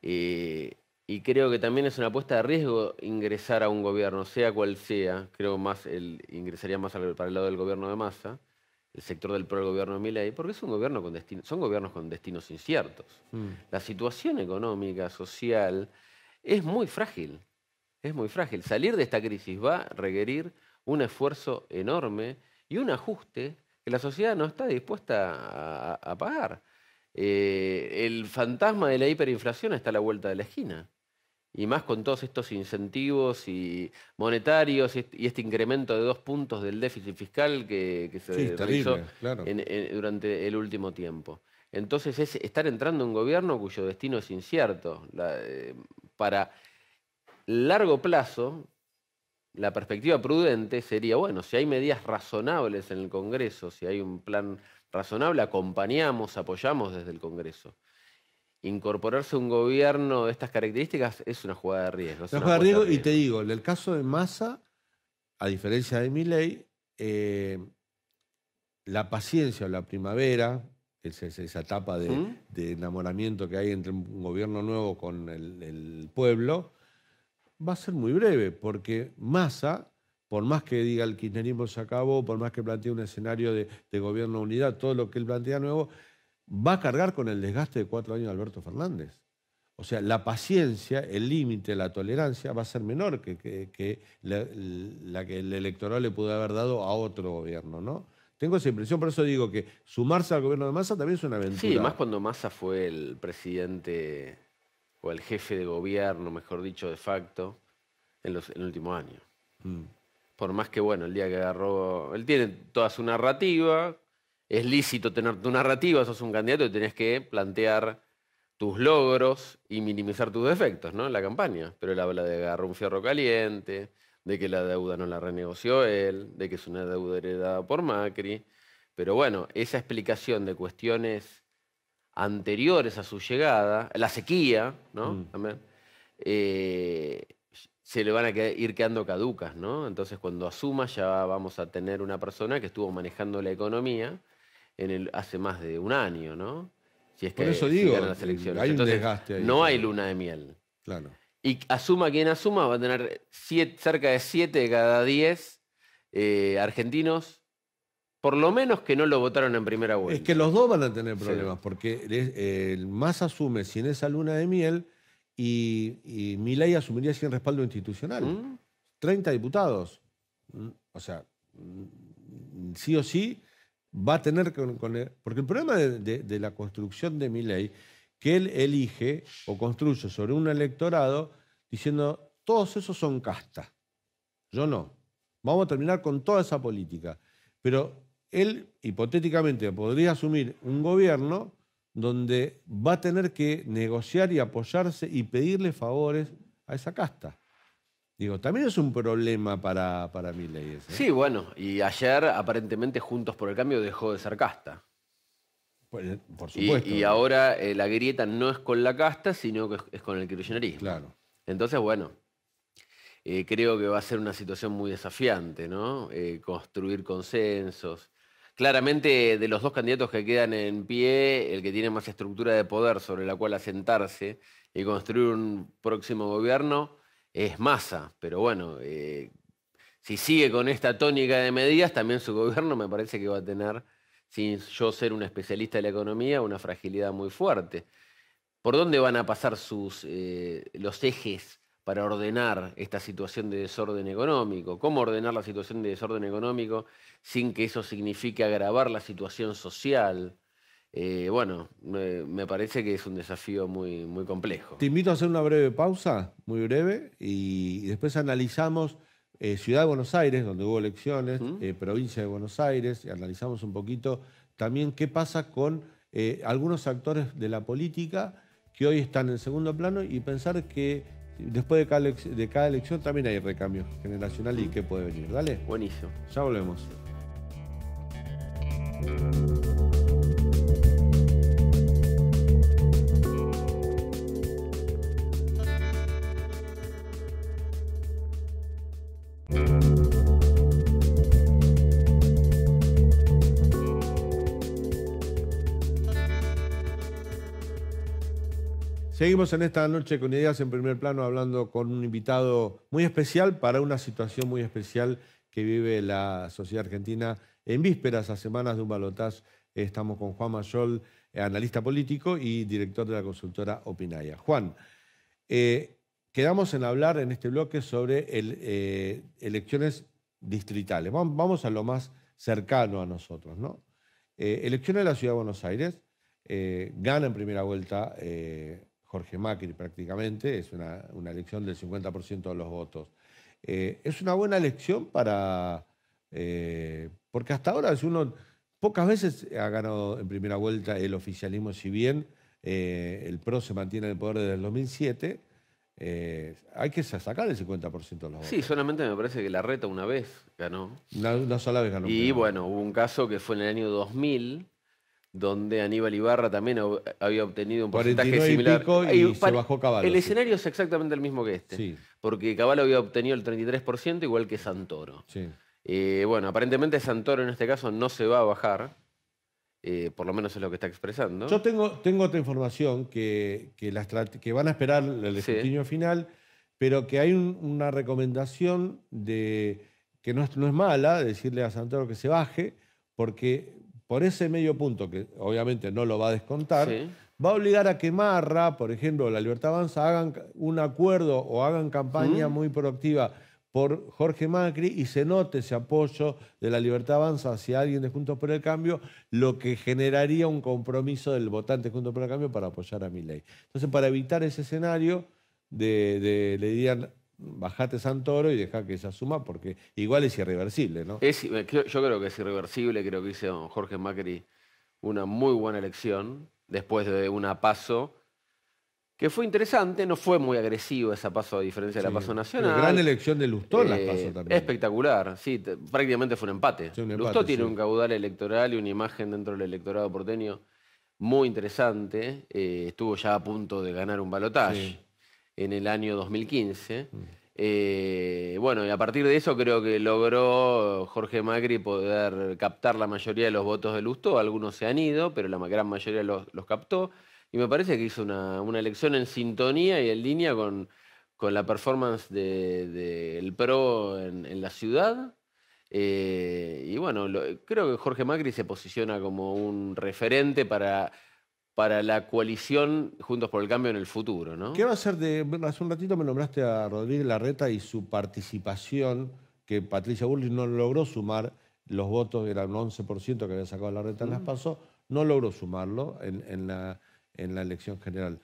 Y Y creo que también es una apuesta de riesgo ingresar a un gobierno, sea cual sea. Creo más ingresaría más para el lado del gobierno de Massa, el sector del pro gobierno de Milei, porque es un gobierno son gobiernos con destinos inciertos. La situación económica, social, es muy frágil. Es muy frágil. Salir de esta crisis va a requerir un esfuerzo enorme y un ajuste que la sociedad no está dispuesta a pagar. El fantasma de la hiperinflación está a la vuelta de la esquina. Y más con todos estos incentivos monetarios y este incremento de 2 puntos del déficit fiscal que se realizó claro, durante el último tiempo. Entonces es estar entrando en un gobierno cuyo destino es incierto. Para largo plazo, la perspectiva prudente sería, bueno, si hay medidas razonables en el Congreso, si hay un plan razonable, acompañamos, apoyamos desde el Congreso. Incorporarse a un gobierno de estas características es una jugada de riesgo. Una jugada de riesgo, y te digo, en el caso de Massa, a diferencia de Milei, la paciencia o la primavera, esa etapa de enamoramiento que hay entre un gobierno nuevo con el pueblo, va a ser muy breve, porque Massa, por más que diga el kirchnerismo se acabó, por más que plantee un escenario de gobierno de unidad, todo lo que él plantea nuevo, va a cargar con el desgaste de 4 años de Alberto Fernández. O sea, la paciencia, el límite, la tolerancia va a ser menor que la que el electorado le pudo haber dado a otro gobierno, ¿no? Tengo esa impresión, por eso digo que sumarse al gobierno de Massa también es una aventura. Sí, más cuando Massa fue el presidente o el jefe de gobierno, mejor dicho, de facto, en el último año. Por más que, bueno, el día que agarró... Él tiene toda su narrativa. Es lícito tener tu narrativa, sos un candidato y tenés que plantear tus logros y minimizar tus defectos, ¿no? En la campaña. Pero él habla de agarrar un fierro caliente, de que la deuda no la renegoció él, de que es una deuda heredada por Macri. Pero bueno, esa explicación de cuestiones anteriores a su llegada, la sequía, ¿no? También, se le van a ir quedando caducas, ¿no? Entonces cuando asuma ya vamos a tener una persona que estuvo manejando la economía hace más de un año, ¿no? Si es que por eso digo, ganan las elecciones. hay entonces, un desgaste ahí. No hay luna de miel. Claro. Y asuma quien asuma, va a tener cerca de 7 de cada 10 argentinos, por lo menos que no lo votaron en primera vuelta. Es que los dos van a tener problemas, porque el Massa asume sin esa luna de miel y Milei asumiría sin respaldo institucional. 30 diputados. O sea, sí o sí va a tener porque el problema de la construcción de Milei, que él elige o construye sobre un electorado diciendo, todos esos son casta. Yo no. Vamos a terminar con toda esa política. Pero él, hipotéticamente, podría asumir un gobierno donde va a tener que negociar y apoyarse y pedirle favores a esa casta. Digo, también es un problema para Milei ese. Sí, bueno, y ayer aparentemente Juntos por el Cambio dejó de ser casta. Por supuesto. Y ahora la grieta no es con la casta, sino que es con el kirchnerismo. Claro. Entonces, bueno, creo que va a ser una situación muy desafiante, ¿no? Construir consensos. Claramente, de los dos candidatos que quedan en pie, el que tiene más estructura de poder sobre la cual asentarse y construir un próximo gobierno es Massa. Pero bueno, si sigue con esta tónica de medidas, también su gobierno me parece que va a tener, sin yo ser un especialista de la economía, una fragilidad muy fuerte. ¿Por dónde van a pasar los ejes para ordenar esta situación de desorden económico? ¿Cómo ordenar la situación de desorden económico sin que eso signifique agravar la situación social? Bueno, me parece que es un desafío muy, muy complejo. Te invito a hacer una breve pausa, muy breve, y después analizamos Ciudad de Buenos Aires, donde hubo elecciones, provincia de Buenos Aires, y analizamos un poquito también qué pasa con algunos actores de la política que hoy están en segundo plano y pensar que después de cada elección también hay recambio generacional y qué puede venir. Dale. Buenísimo. Ya volvemos. Seguimos en esta noche con Ideas en Primer Plano hablando con un invitado muy especial para una situación muy especial que vive la sociedad argentina en vísperas, a semanas de un balotaje. Estamos con Juan Mayol, analista político y director de la consultora Opinaya. Juan, quedamos en hablar en este bloque sobre elecciones distritales. Vamos a lo más cercano a nosotros, ¿no? Elecciones de la Ciudad de Buenos Aires. Gana en primera vuelta Jorge Macri prácticamente, es una elección del 50% de los votos. Es una buena elección para... porque hasta ahora pocas veces ha ganado en primera vuelta el oficialismo, si bien el PRO se mantiene en el poder desde el 2007, hay que sacar el 50% de los votos. Sí, solamente me parece que Larreta una vez ganó. Una sola vez ganó. Y bueno, hubo un caso que fue en el año 2000, donde Aníbal Ibarra también había obtenido un porcentaje similar. Y se bajó Cavallo. El escenario es exactamente el mismo que este. Sí. Porque Cavallo había obtenido el 33%, igual que Santoro. Sí. Bueno, aparentemente Santoro en este caso no se va a bajar. Por lo menos es lo que está expresando. Yo tengo otra información que van a esperar el escrutinio final, pero que hay una recomendación que no es mala, de decirle a Santoro que se baje, porque por ese medio punto, que obviamente no lo va a descontar, va a obligar a que Marra, por ejemplo, la Libertad Avanza, hagan un acuerdo o hagan campaña muy proactiva por Jorge Macri y se note ese apoyo de la Libertad Avanza hacia alguien de Juntos por el Cambio, lo que generaría un compromiso del votante de Juntos por el Cambio para apoyar a Milei. Entonces, para evitar ese escenario, le dirían, bajate Santoro y deja que ella suma, porque igual es irreversible, ¿no? Yo creo que es irreversible, creo que hizo Jorge Macri una muy buena elección, después de una PASO que fue interesante, no fue muy agresivo esa PASO a diferencia de la PASO nacional. Gran elección de Lustó las PASO también. Espectacular, sí, prácticamente fue un empate. Sí, Lustó tiene un caudal electoral y una imagen dentro del electorado porteño muy interesante. Estuvo ya a punto de ganar un balotaje en el año 2015. Bueno, y a partir de eso creo que logró Jorge Macri poder captar la mayoría de los votos de Lustó. Algunos se han ido, pero la gran mayoría los captó. Y me parece que hizo una elección en sintonía y en línea con la performance del PRO en la ciudad. Y bueno, creo que Jorge Macri se posiciona como un referente para la coalición Juntos por el Cambio en el futuro, ¿no? ¿Qué va a ser hace un ratito me nombraste a Rodríguez Larreta y su participación, que Patricia Bullrich no logró sumar los votos, era un 11% que había sacado Larreta en las PASO, no logró sumarlo en la elección general.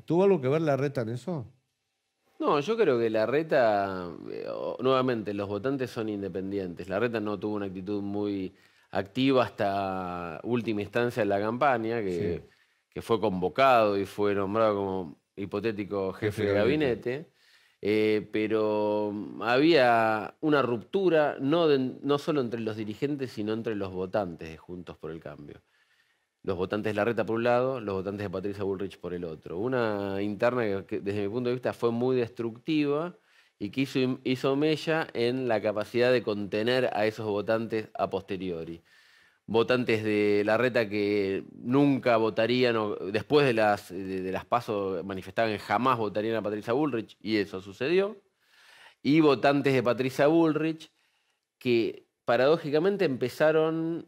¿Tuvo algo que ver Larreta en eso? No, yo creo que Larreta, nuevamente, los votantes son independientes. Larreta no tuvo una actitud muy activa hasta última instancia en la campaña, que fue convocado y fue nombrado como hipotético jefe de gabinete. Pero había una ruptura, no solo entre los dirigentes, sino entre los votantes de Juntos por el Cambio. Los votantes de Larreta por un lado, los votantes de Patricia Bullrich por el otro. Una interna que desde mi punto de vista fue muy destructiva y que hizo mella en la capacidad de contener a esos votantes a posteriori. Votantes de Larreta que nunca votarían, o después de las PASO manifestaban que jamás votarían a Patricia Bullrich, y eso sucedió. Y votantes de Patricia Bullrich que paradójicamente empezaron...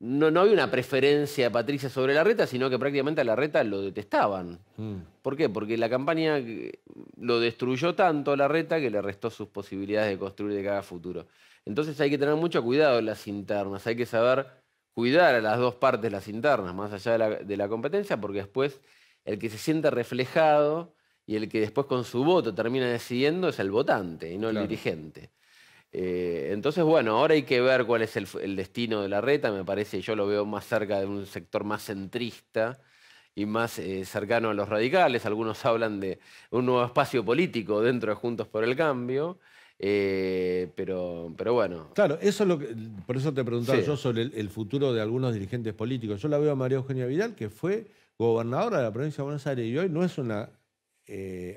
No había una preferencia de Patricia sobre Larreta, sino que prácticamente a Larreta lo detestaban. ¿Por qué? Porque la campaña lo destruyó tanto a Larreta que le restó sus posibilidades de construir de cada futuro. Entonces hay que tener mucho cuidado en las internas, hay que saber cuidar a las dos partes las internas, más allá de la competencia, porque después el que se siente reflejado y el que después con su voto termina decidiendo es el votante y no el dirigente. Entonces, bueno, ahora hay que ver cuál es el destino de Larreta. Me parece, yo lo veo más cerca de un sector más centrista y más cercano a los radicales. Algunos hablan de un nuevo espacio político dentro de Juntos por el Cambio. Pero bueno. Claro, eso es por eso te preguntaba yo sobre el futuro de algunos dirigentes políticos. Yo la veo a María Eugenia Vidal, que fue gobernadora de la provincia de Buenos Aires y hoy no es una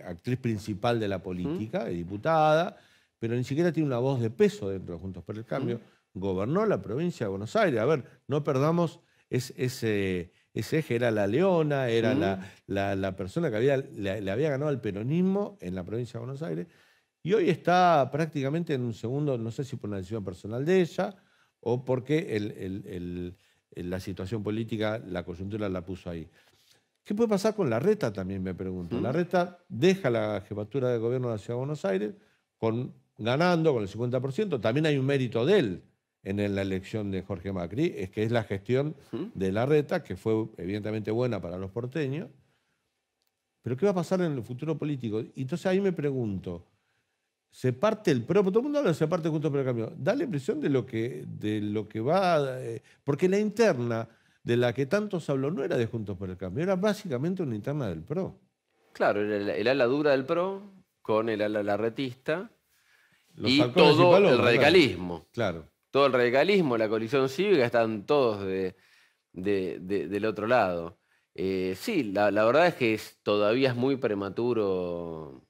actriz principal de la política, es diputada, pero ni siquiera tiene una voz de peso dentro de Juntos por el Cambio. Gobernó la provincia de Buenos Aires. A ver, no perdamos ese ese eje era La Leona, era la persona que le había ganado al peronismo en la provincia de Buenos Aires, y hoy está prácticamente en un segundo, no sé si por una decisión personal de ella o porque la situación política, la coyuntura la puso ahí. ¿Qué puede pasar con Larreta también, me pregunto? Larreta deja la jefatura de gobierno de la Ciudad de Buenos Aires ganando con el 50%. También hay un mérito de él en la elección de Jorge Macri, es que es la gestión de Larreta, que fue evidentemente buena para los porteños. Pero ¿qué va a pasar en el futuro político? Y entonces ahí me pregunto, ¿se parte el PRO? Todo el mundo habla de se parte Juntos por el Cambio. Da la impresión de lo que va... porque la interna de la que tanto se habló no era de Juntos por el Cambio, era básicamente una interna del PRO. Claro, el ala dura del PRO con el ala larretista y halcones todo palomas, el radicalismo. Claro. Todo el radicalismo, la coalición cívica, están todos del otro lado. Sí, la verdad es que todavía es muy prematuro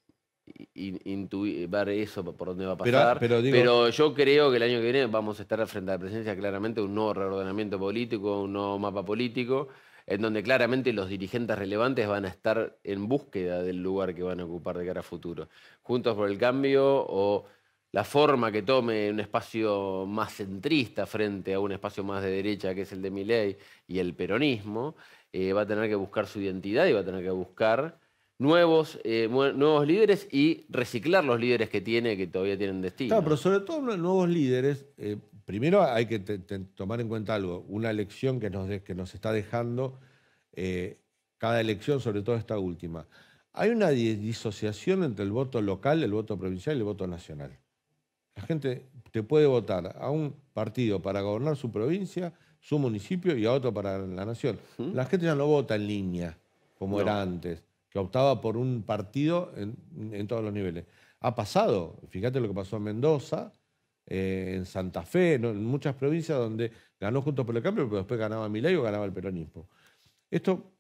ver eso por dónde va a pasar. Pero yo creo que el año que viene vamos a estar frente a la presidencia claramente un nuevo reordenamiento político, un nuevo mapa político, en donde claramente los dirigentes relevantes van a estar en búsqueda del lugar que van a ocupar de cara a futuro. Juntos por el Cambio o la forma que tome un espacio más centrista frente a un espacio más de derecha que es el de Milei y el peronismo, va a tener que buscar su identidad y va a tener que buscar nuevos líderes y reciclar los líderes que tiene, que todavía tienen destino. Claro, pero sobre todo nuevos líderes, primero hay que tomar en cuenta algo, una lección que nos está dejando cada elección, sobre todo esta última. Hay una disociación entre el voto local, el voto provincial y el voto nacional. La gente te puede votar a un partido para gobernar su provincia, su municipio y a otro para la nación. La gente ya no vota en línea, como era antes, que optaba por un partido en todos los niveles. Ha pasado, fíjate lo que pasó en Mendoza, en Santa Fe, en muchas provincias donde ganó Juntos por el Cambio, pero después ganaba Milei o ganaba el peronismo. Esto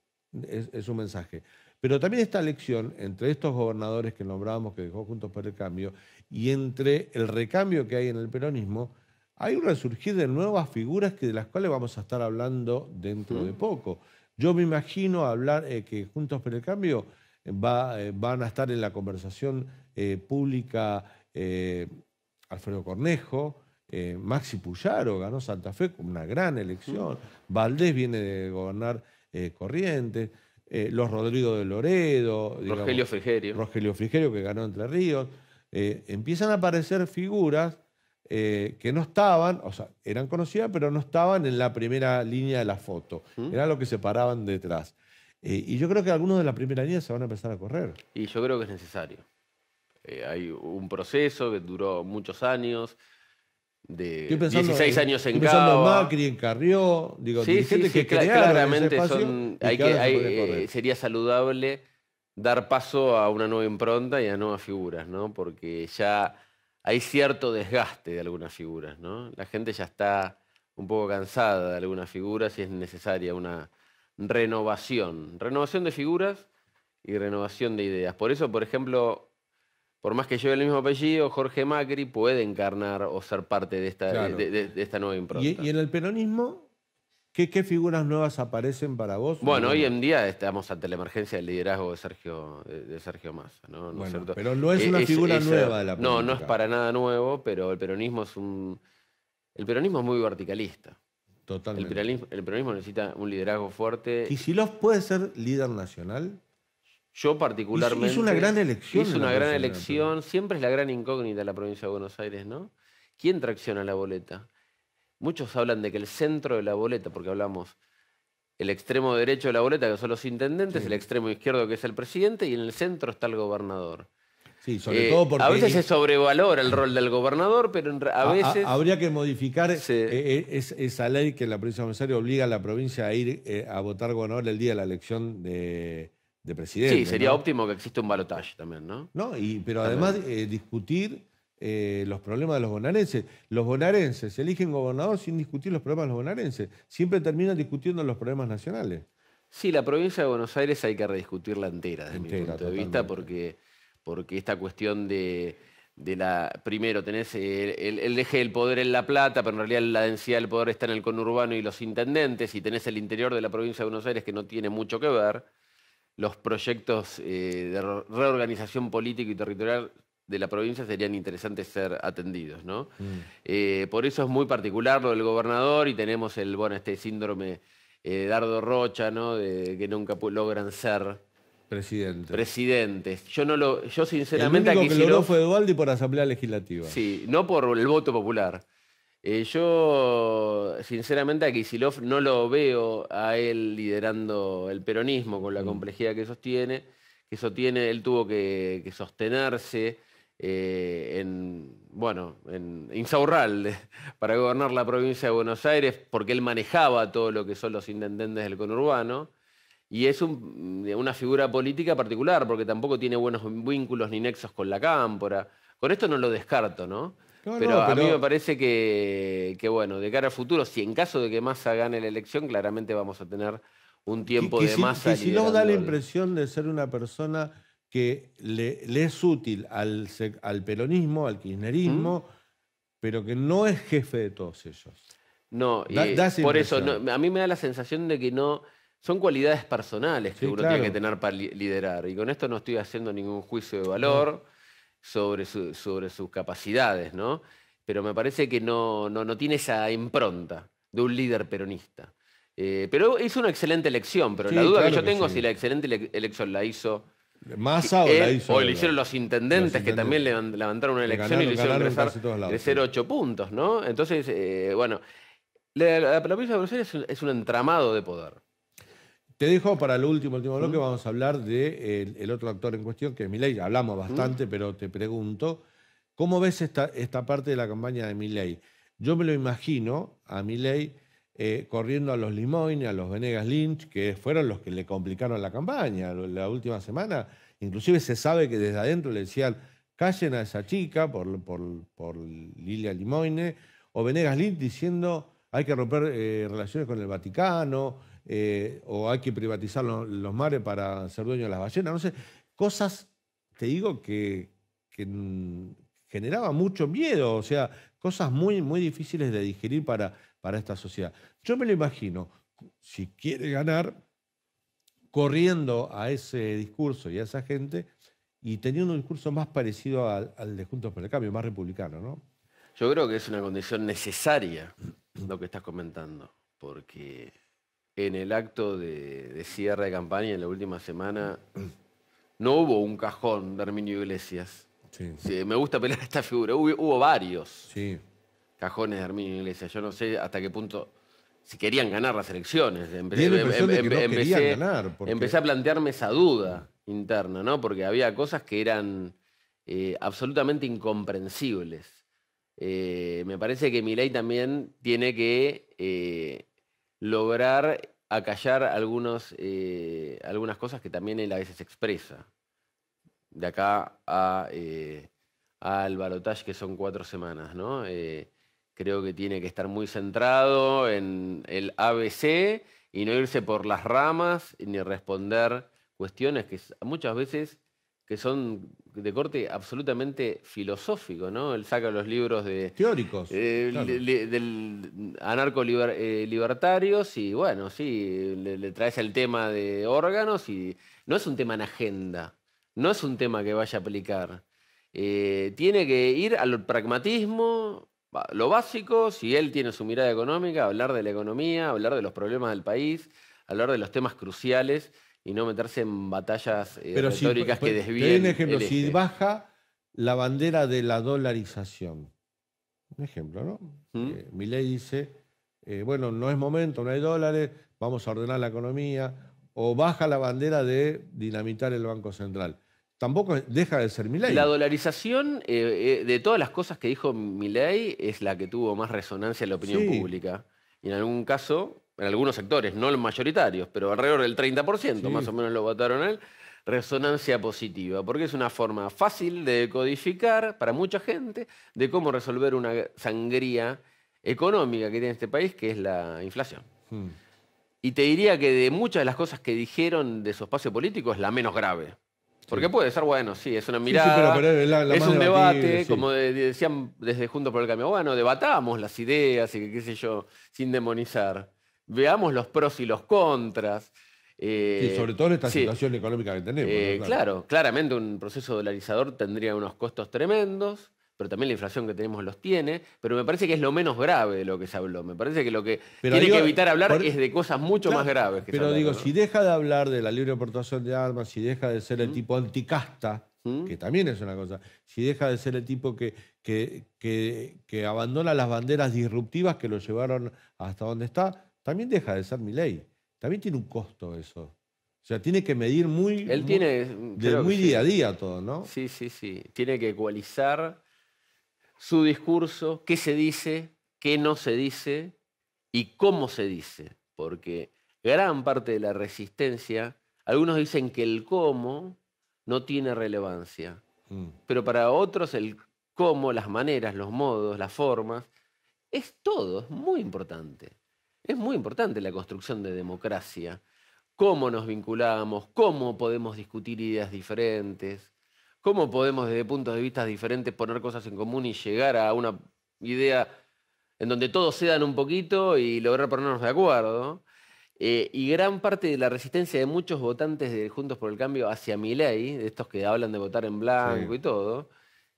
es un mensaje. Pero también esta elección entre estos gobernadores que nombrábamos que dejó Juntos por el Cambio y entre el recambio que hay en el peronismo, hay un resurgir de nuevas figuras de las cuales vamos a estar hablando dentro de poco. Yo me imagino que Juntos por el Cambio van a estar en la conversación pública Alfredo Cornejo, Maxi Puyaro ganó Santa Fe con una gran elección, Valdés viene de gobernar Corrientes, los Rodrigo de Loredo, Rogelio Frigerio que ganó Entre Ríos. Empiezan a aparecer figuras que no estaban, o sea, eran conocidas, pero no estaban en la primera línea de la foto. Era lo que se paraban detrás. Y yo creo que algunos de la primera línea se van a empezar a correr. Y yo creo que es necesario. Hay un proceso que duró muchos años, de 16 años en Cava. Pensando en Macri, en Carrió, dirigentes que claramente sería saludable dar paso a una nueva impronta y a nuevas figuras, ¿no? Porque ya hay cierto desgaste de algunas figuras, ¿no? La gente ya está un poco cansada de algunas figuras y es necesaria una renovación. Renovación de figuras y renovación de ideas. Por eso, por ejemplo, por más que lleve el mismo apellido, Jorge Macri puede encarnar o ser parte de esta nueva impronta. ¿Y en el peronismo, qué figuras nuevas aparecen para vos? Bueno, hoy en día estamos ante la emergencia del liderazgo de Sergio Massa, ¿no? Bueno, ¿no es pero no es una figura nueva de la política. No es para nada nuevo, pero el peronismo es muy verticalista. Totalmente. El peronismo necesita un liderazgo fuerte. ¿Kicillof puede ser líder nacional? Yo particularmente... Hizo una gran elección. Hizo una gran elección. Siempre es la gran incógnita de la provincia de Buenos Aires, ¿no? ¿Quién tracciona la boleta? Muchos hablan de que el centro de la boleta, porque hablamos el extremo derecho de la boleta, que son los intendentes, el extremo izquierdo, que es el presidente, y en el centro está el gobernador. Sí, sobre todo porque... A veces se sobrevalora el rol del gobernador, pero a veces... Habría que modificar esa ley que en la provincia de Buenos Aires obliga a la provincia a ir a votar gobernador el día de la elección de presidente. Sí, sería óptimo que exista un balotaje también, ¿no? Pero además discutir los problemas de los bonaerenses. Los bonaerenses eligen gobernador sin discutir los problemas de los bonaerenses. Siempre terminan discutiendo los problemas nacionales. Sí, la provincia de Buenos Aires hay que rediscutirla entera, desde mi punto de vista, porque esta cuestión de primero tenés el eje del poder en La Plata, pero en realidad la densidad del poder está en el conurbano y los intendentes, y tenés el interior de la provincia de Buenos Aires que no tiene mucho que ver. Los proyectos de reorganización política y territorial de la provincia serían interesantes ser atendidos, ¿no? Por eso es muy particular lo del gobernador y tenemos este síndrome Dardo Rocha, ¿no? De que nunca logran ser presidentes. Yo sinceramente el único a que Kicillof, logró fue Dualde por Asamblea Legislativa. Sí, no por el voto popular. Yo, sinceramente, a Kicillof no lo veo a él liderando el peronismo con la complejidad que sostiene. Él tuvo que sostenerse en Insaurralde para gobernar la provincia de Buenos Aires, porque él manejaba todo lo que son los intendentes del conurbano. Y es una figura política particular, porque tampoco tiene buenos vínculos ni nexos con la cámpora. Con esto no lo descarto, ¿no? Pero a mí me parece que, bueno, de cara al futuro, si en caso de que Massa gane la elección, claramente vamos a tener un tiempo de Massa. Kicillof da la impresión de ser una persona que le es útil al peronismo, al kirchnerismo, pero que no es jefe de todos ellos. No, por eso a mí me da la sensación de que no... Son cualidades personales que uno tiene que tener para liderar. Y con esto no estoy haciendo ningún juicio de valor sobre sus capacidades, ¿no? Pero me parece que no tiene esa impronta de un líder peronista. Pero hizo una excelente elección, pero la duda que yo tengo es si la excelente elección la hizo Massa o la hizo... O lo hicieron los intendentes, que también levantaron una elección y lo hicieron crecer 8 puntos, ¿no? Entonces, bueno, la provincia de Buenos Aires es un entramado de poder. Te dejo para el último bloque, vamos a hablar del otro actor en cuestión, que es Milei. Hablamos bastante, pero te pregunto, ¿cómo ves esta parte de la campaña de Milei? Yo me lo imagino a Milei corriendo a los Limoine, a los Venegas Lynch, que fueron los que le complicaron la campaña la última semana. Inclusive se sabe que desde adentro le decían, callen a esa chica por Lilia Limoine, o Venegas Lynch diciendo, hay que romper relaciones con el Vaticano, o hay que privatizar los mares para ser dueños de las ballenas, no sé, cosas, te digo, que generaban mucho miedo, o sea, cosas muy, muy difíciles de digerir para esta sociedad. Yo me lo imagino, si quiere ganar, corriendo a ese discurso y a esa gente y teniendo un discurso más parecido al de Juntos por el Cambio, más republicano, ¿no? Yo creo que es una condición necesaria lo que estás comentando, porque en el acto de cierre de campaña en la última semana no hubo un cajón de Herminio Iglesias. Sí, me gusta pelear esta figura. Hubo varios cajones de Herminio Iglesias. Yo no sé hasta qué punto, si querían ganar las elecciones. Empecé a plantearme esa duda interna, ¿no? Porque había cosas que eran absolutamente incomprensibles. Me parece que Milei también tiene que lograr acallar algunas cosas que también él a veces expresa. De acá al balotaje, que son 4 semanas, ¿no? Creo que tiene que estar muy centrado en el ABC y no irse por las ramas ni responder cuestiones que muchas veces que son de corte absolutamente filosófico, ¿no? Él saca los libros teóricos, del anarco-libertarios y, bueno, sí, le traes el tema de órganos y no es un tema en agenda, no es un tema que vaya a aplicar. Tiene que ir al pragmatismo, lo básico, si él tiene su mirada económica, hablar de la economía, hablar de los problemas del país, hablar de los temas cruciales y no meterse en batallas retóricas que desvíen. Te doy un ejemplo, si baja la bandera de la dolarización, un ejemplo, ¿no? Milei dice, bueno, no es momento, no hay dólares, vamos a ordenar la economía, o baja la bandera de dinamitar el Banco Central. Tampoco deja de ser Milei. La dolarización, de todas las cosas que dijo Milei, es la que tuvo más resonancia en la opinión pública. Y en algún caso, en algunos sectores, no los mayoritarios, pero alrededor del 30%, más o menos lo votaron él, resonancia positiva, porque es una forma fácil de codificar para mucha gente de cómo resolver una sangría económica que tiene este país, que es la inflación. Y te diría que de muchas de las cosas que dijeron de su espacio político es la menos grave. Porque puede ser, bueno, sí, es una Sí, mirada, pero es la es más un debate, debatible, sí. como decían desde Juntos por el Cambio. Bueno, debatamos las ideas y qué sé yo, sin demonizar. Veamos los pros y los contras. Sí, sobre todo en esta Sí, situación económica que tenemos, ¿no? Claro. claro, claramente un proceso dolarizador tendría unos costos tremendos, pero también la inflación que tenemos los tiene, pero me parece que es lo menos grave de lo que se habló. Me parece que lo que Pero tiene digo, que evitar hablar por- es de cosas mucho Claro, más graves que se pero hablaron, digo, ¿no? si deja de hablar de la libre importación de armas, si deja de ser el tipo anticasta, que también es una cosa, si deja de ser el tipo que abandona las banderas disruptivas que lo llevaron hasta donde está, también deja de ser Milei. También tiene un costo eso. O sea, tiene que medir Él tiene, creo que muy sí. día a día todo, ¿no? Sí, sí, sí. Tiene que ecualizar su discurso, qué se dice, qué no se dice y cómo se dice. Porque gran parte de la resistencia, algunos dicen que el cómo no tiene relevancia. Pero para otros el cómo, las maneras, los modos, las formas, es todo, es muy importante. Es muy importante la construcción de democracia. Cómo nos vinculamos, cómo podemos discutir ideas diferentes, cómo podemos desde puntos de vista diferentes poner cosas en común y llegar a una idea en donde todos cedan un poquito y lograr ponernos de acuerdo. Y gran parte de la resistencia de muchos votantes de Juntos por el Cambio hacia Milei, de estos que hablan de votar en blanco Sí. y todo,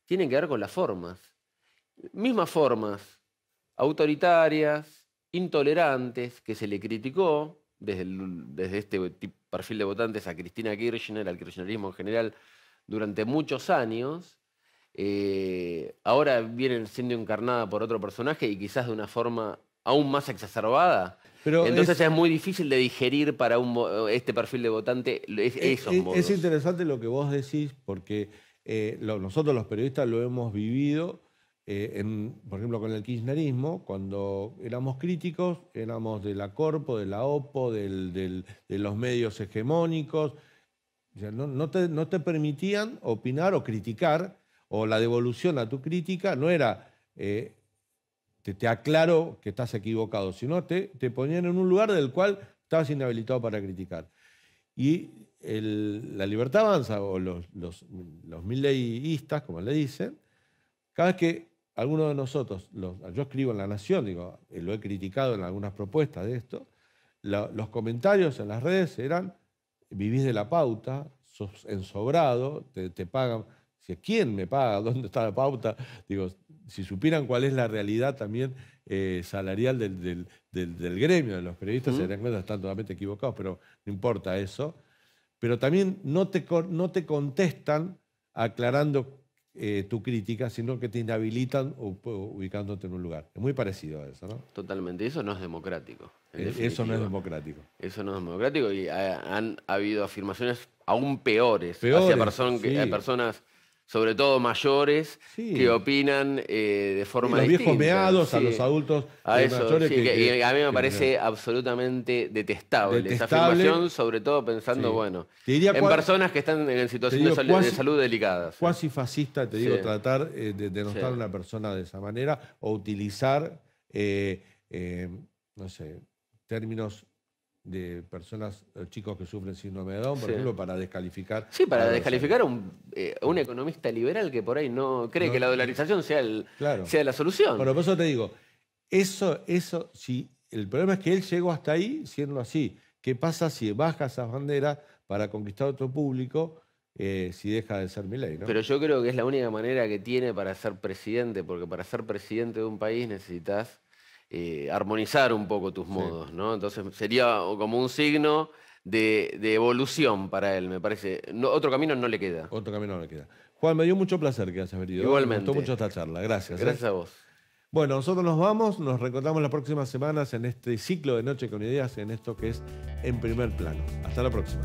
tienen que ver con las formas. Mismas formas autoritarias, intolerantes, que se le criticó desde este perfil de votantes a Cristina Kirchner, al kirchnerismo en general, durante muchos años. Ahora vienen siendo encarnada por otro personaje y quizás de una forma aún más exacerbada. Pero Entonces es muy difícil de digerir para este perfil de votante esos modos. Es interesante lo que vos decís porque nosotros los periodistas lo hemos vivido, por ejemplo, con el kirchnerismo, cuando éramos críticos, éramos de la Corpo, de la OPO, de los medios hegemónicos. O sea, no te permitían opinar o criticar, o la devolución a tu crítica no era te aclaro que estás equivocado, sino te ponían en un lugar del cual estabas inhabilitado para criticar. Y la Libertad Avanza, o los mileístas, como le dicen, cada vez que alguno de nosotros, yo escribo en La Nación, digo, lo he criticado en algunas propuestas de esto, los comentarios en las redes eran: vivís de la pauta, sos ensobrado, te pagan. ¿Quién me paga? ¿Dónde está la pauta? Digo, si supieran cuál es la realidad también salarial del gremio de los periodistas, se darían cuenta que están totalmente equivocados, pero no importa eso. Pero también no te contestan aclarando tu crítica, sino que te inhabilitan ubicándote en un lugar. Es muy parecido a eso, ¿no? Totalmente. Eso no es democrático. Eso no es democrático. Eso no es democrático y han habido afirmaciones aún peores Peores, hacia sí. personas, sobre todo mayores, Sí. que opinan de forma los distinta. viejos meados, Sí. a los adultos A eso, mayores. sí, y a mí me parece absolutamente detestable esa afirmación, sobre todo pensando, Sí. bueno, Te diría en personas que están en situaciones de salud delicadas. Cuasi fascista, te digo, Sí. tratar de denostar a una persona de esa manera o utilizar, no sé, términos de personas, chicos que sufren síndrome de Down, por Sí. ejemplo, para descalificar. Sí, para a los- descalificar a un economista liberal que por ahí no cree que la dolarización sea, Claro. sea la solución. Bueno, por eso te digo, si el problema es que él llegó hasta ahí siendo así. ¿Qué pasa si baja esas banderas para conquistar otro público, si deja de ser Milei, ¿no? Pero yo creo que es la única manera que tiene para ser presidente, porque para ser presidente de un país necesitas armonizar un poco tus modos, ¿no? Entonces sería como un signo de evolución para él, me parece. Otro camino no le queda. Otro camino no le queda. Juan, me dio mucho placer que hayas venido. Igualmente. Me gustó mucho esta charla. Gracias. Gracias a vos. Bueno, nosotros nos vamos, nos reencontramos las próximas semanas en este ciclo de Noche con Ideas, en esto que es En Primer Plano. Hasta la próxima.